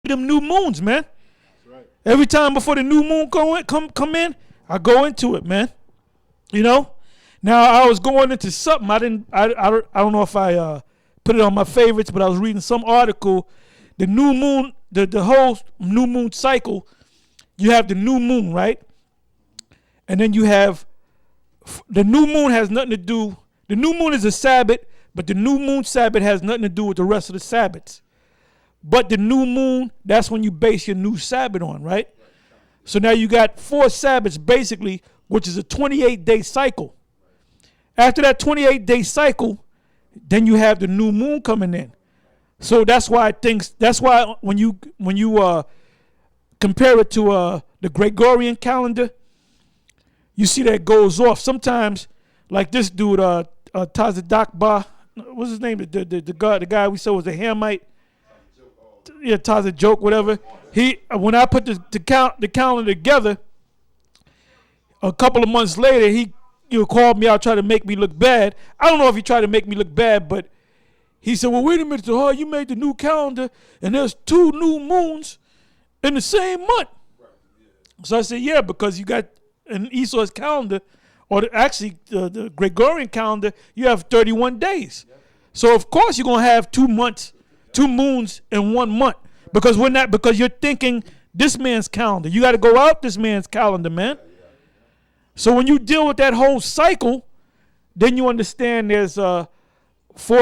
them new moons, man. Right. Every time before the new moon come in, I go into it, man. You know. Now I was going into something. I don't know if I put it on my favorites, but I was reading some article. The new moon, the whole new moon cycle. You have the new moon, right? And then you have the new moon has nothing to do. The new moon is a Sabbath, but the new moon Sabbath has nothing to do with the rest of the Sabbaths. But the new moon, that's when you base your new Sabbath on, right? So now you got 4 Sabbaths basically, which is a 28-day cycle. After that 28-day cycle, then you have the new moon coming in. So that's why when you compare it to the Gregorian calendar, you see that it goes off. Sometimes, like this dude, Tazadakba, what's his name? The guy we saw was a Hamite. Yeah, Tazajoke, whatever. When I put the calendar together, a couple of months later, he called me out, tried to make me look bad. I don't know if he tried to make me look bad, but he said, well, wait a minute, you made the new calendar, and there's 2 new moons in the same month. So I said, yeah, because you got in Esau's calendar, or the Gregorian calendar, you have 31 days. So of course you're gonna have 2 months, 2 moons in 1 month, because you're thinking this man's calendar. You got to go out this man's calendar, man. So when you deal with that whole cycle, then you understand there's 4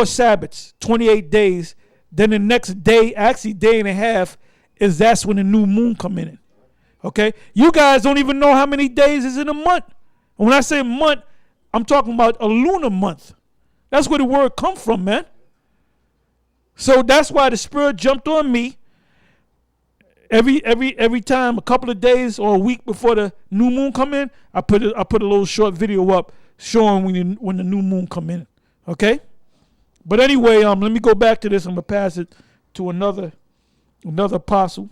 Sabbaths, 28 days. Then the next day, actually day and a half, that's when the new moon come in. Okay? You guys don't even know how many days is in a month. And when I say month, I'm talking about a lunar month. That's where the word come from, man. So that's why the Spirit jumped on me every time, a couple of days or a week before the new moon come in. I put a little short video up showing when the new moon come in. Okay? But anyway, let me go back to this. I'm gonna pass it to another apostle.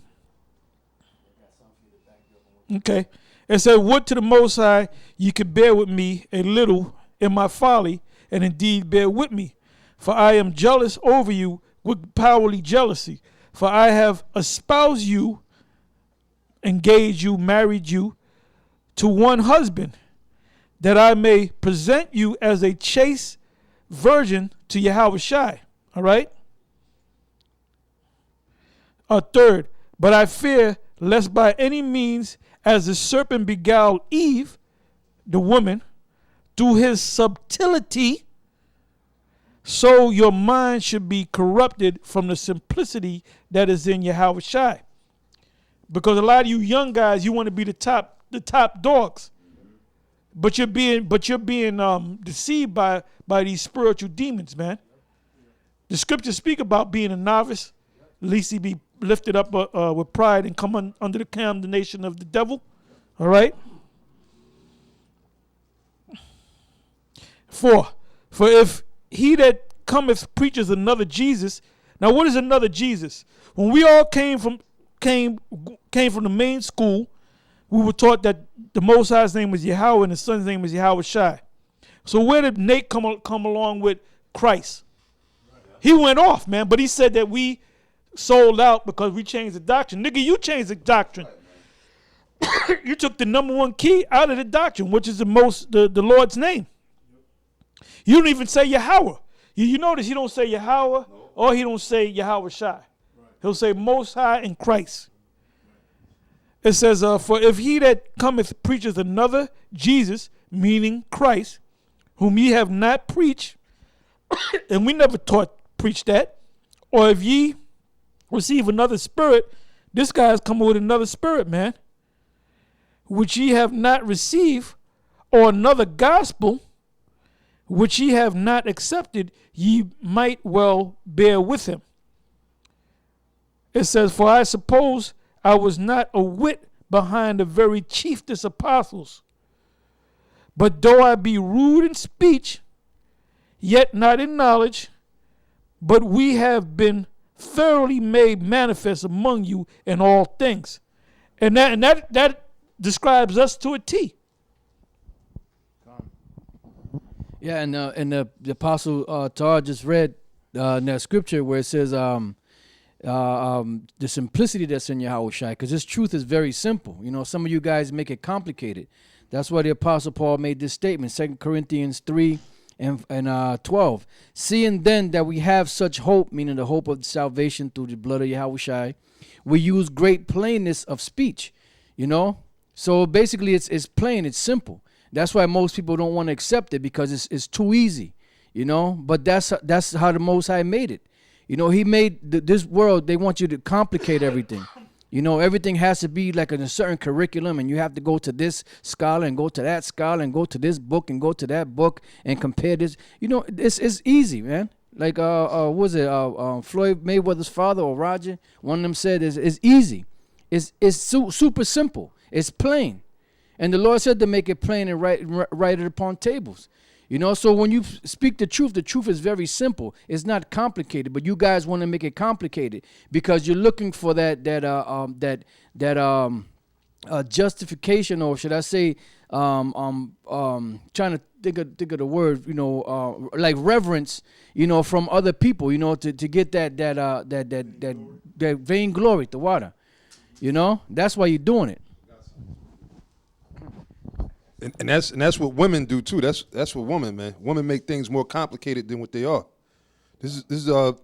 Okay. It said, would to the Most High you could bear with me a little in my folly, and indeed bear with me. For I am jealous over you with powerly jealousy. For I have espoused you, engaged you, married you to one husband, that I may present you as a chaste virgin to Yahushua. All right? A third, but I fear lest by any means, as the serpent beguiled Eve, the woman, through his subtlety, so your mind should be corrupted from the simplicity that is in Yahushua. Because a lot of you young guys, you want to be the top dogs, but you're being deceived by these spiritual demons, man. The scriptures speak about being a novice, lest he be lifted up with pride and come under the condemnation of the devil. All right. 4, for if he that cometh preaches another Jesus. Now, what is another Jesus? When we all came from the main school, we were taught that the Most High's name was Yahweh and the Son's name was Yahushua. So where did Nate come along with Christ? He went off, man, but he said that we sold out because we changed the doctrine. Nigga, you changed the doctrine. You took the number 1 key out of the doctrine, which is the Lord's name. You don't even say Yahweh. You notice he don't say Yahweh, or he don't say Yahushua. Right. He'll say Most High in Christ. It says, for if he that cometh preacheth another Jesus, meaning Christ, whom ye have not preached, and we never preach that, or if ye receive another spirit, this guy's coming with another spirit, man, which ye have not received, or another gospel, which ye have not accepted, ye might well bear with him. It says, for I suppose I was not a whit behind the very chiefest apostles. But though I be rude in speech, yet not in knowledge, but we have been thoroughly made manifest among you in all things. And that describes us to a T. Yeah, and the Apostle Tar just read in that scripture where it says the simplicity that's in Yahweh Shai, because this truth is very simple. You know, some of you guys make it complicated. That's why the Apostle Paul made this statement, 2 Corinthians 3 and 12. Seeing then that we have such hope, meaning the hope of salvation through the blood of Yahweh Shai, we use great plainness of speech, you know. So basically it's plain, it's simple. That's why most people don't want to accept it, because it's too easy, you know. But that's how the Most High made it. You know, he made this world, they want you to complicate everything. You know, everything has to be like in a certain curriculum, and you have to go to this scholar and go to that scholar and go to this book and go to that book and compare this. You know, it's easy, man. Like, what was it, Floyd Mayweather's father or Roger? One of them said it's easy. It's super simple. It's plain. And the Lord said to make it plain and write it upon tables. You know, so when you speak the truth is very simple. It's not complicated, but you guys want to make it complicated because you're looking for that justification, or should I say, trying to think of the word, you know, like reverence, you know, from other people, you know, to get that vainglory, the water. You know, that's why you're doing it. And that's what women do too. That's what women, man. Women make things more complicated than what they are. This is the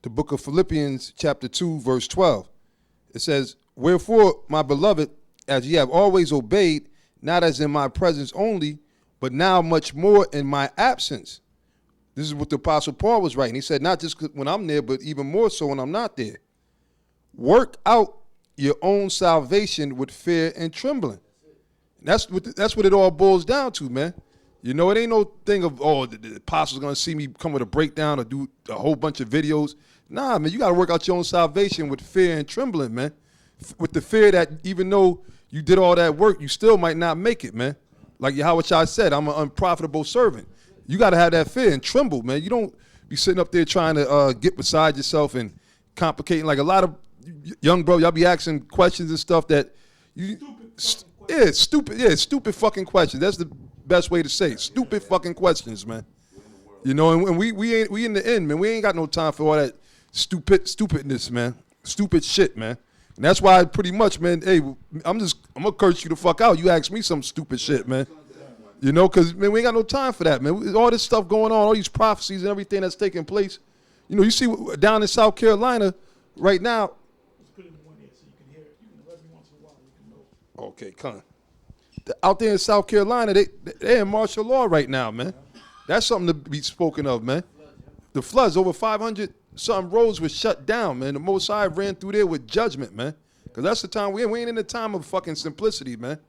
book of Philippians chapter 2 verse 12. It says, "Wherefore, my beloved, as ye have always obeyed, not as in my presence only, but now much more in my absence." This is what the Apostle Paul was writing. He said, not just when I'm there, but even more so when I'm not there. Work out your own salvation with fear and trembling. That's what it all boils down to, man. You know, it ain't no thing of, oh, the apostle's going to see me come with a breakdown or do a whole bunch of videos. Nah, man, you got to work out your own salvation with fear and trembling, man. With the fear that even though you did all that work, you still might not make it, man. Like Yahweh Shai said, I'm an unprofitable servant. You got to have that fear and tremble, man. You don't be sitting up there trying to get beside yourself and complicating. Like a lot of young bro, y'all be asking questions and stuff that you... Stupid fucking questions. That's the best way to say it. Stupid fucking questions, man. You know, and we in the end, man. We ain't got no time for all that stupidness, man. Stupid shit, man. And that's why pretty much, man, hey, I'm gonna curse you the fuck out. You ask me some stupid shit, man. You know, because, man, we ain't got no time for that, man. All this stuff going on, all these prophecies and everything that's taking place. You know, you see down in South Carolina right now. Okay, come. Out there in South Carolina, they're in martial law right now, man. That's something to be spoken of, man. The floods, over 500 something roads were shut down, man. The Most High ran through there with judgment, man. Because that's the time we ain't in the time of fucking simplicity, man.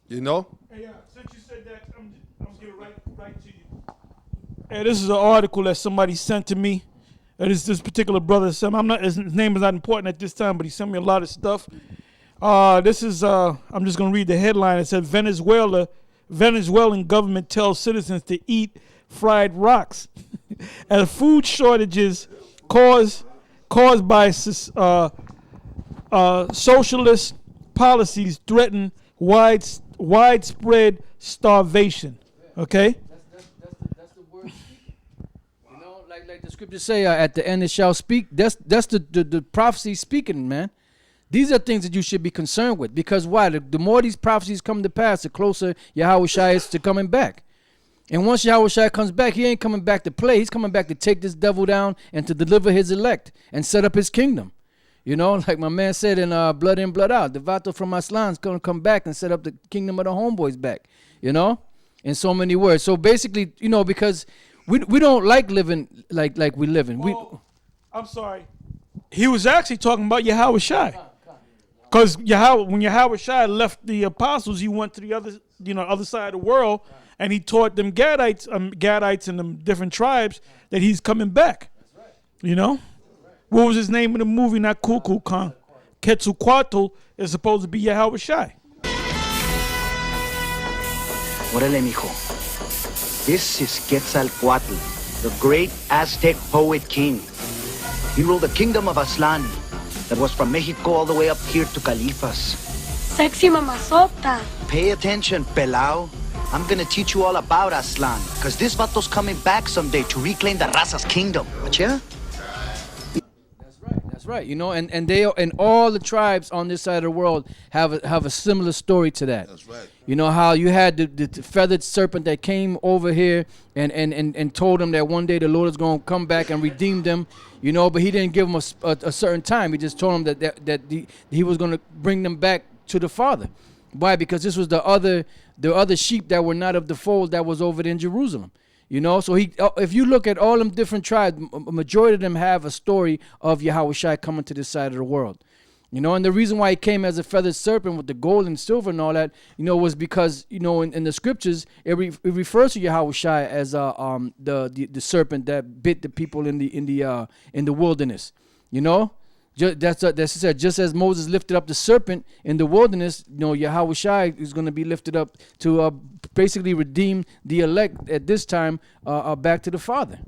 You know? Hey, since you said that, I'm getting right to you. Hey, this is an article that somebody sent to me. This particular brother. His name is not important at this time, but he sent me a lot of stuff. This is, I'm just going to read the headline. It said, Venezuelan government tells citizens to eat fried rocks as food shortages caused by socialist policies threaten widespread starvation. Okay? That's the word speak. You know, like the scriptures say, at the end it shall speak. That's the prophecy speaking, man. These are things that you should be concerned with, because why? The more these prophecies come to pass, the closer Yahweh Shai is to coming back. And once Yahweh Shai comes back, he ain't coming back to play. He's coming back to take this devil down and to deliver his elect and set up his kingdom. You know, like my man said in Blood In, Blood Out, the Vato from Aslan is going to come back and set up the kingdom of the homeboys back, you know, in so many words. So basically, you know, because we don't like living like we living. I'm sorry. He was actually talking about Yahweh Shai. Because when Yahweh Shai left the apostles, he went to the other side of the world, and he taught them Gadites and them different tribes that he's coming back. You know, what was his name in the movie? Not Kukulkan Khan. Quetzalcoatl is supposed to be Yahweh Shai. Órale, mijo. This is Quetzalcoatl, the great Aztec poet king. He ruled the kingdom of Aztlán. That was from Mexico all the way up here to Califas. Sexy mamazota. Pay attention, pelao. I'm gonna teach you all about Aztlán, because this vato's coming back someday to reclaim the Raza's kingdom. Gotcha? That's right. You know, and they and all the tribes on this side of the world have a similar story to that. That's right. You know how you had the feathered serpent that came over here and told them that one day the Lord is going to come back and redeem them. You know, but he didn't give them a certain time. He just told them that he was going to bring them back to the Father. Why? Because this was the other sheep that were not of the fold that was over there in Jerusalem. You know, so if you look at all them different tribes, a majority of them have a story of Yahushua coming to this side of the world. You know, and the reason why he came as a feathered serpent with the gold and silver and all that, you know, was because, you know, in the scriptures, it refers to Yahushua as the serpent that bit the people in the wilderness. You know, that's said. Just as Moses lifted up the serpent in the wilderness, you know, Yahushua is going to be lifted up to basically redeem the elect at this time back to the Father.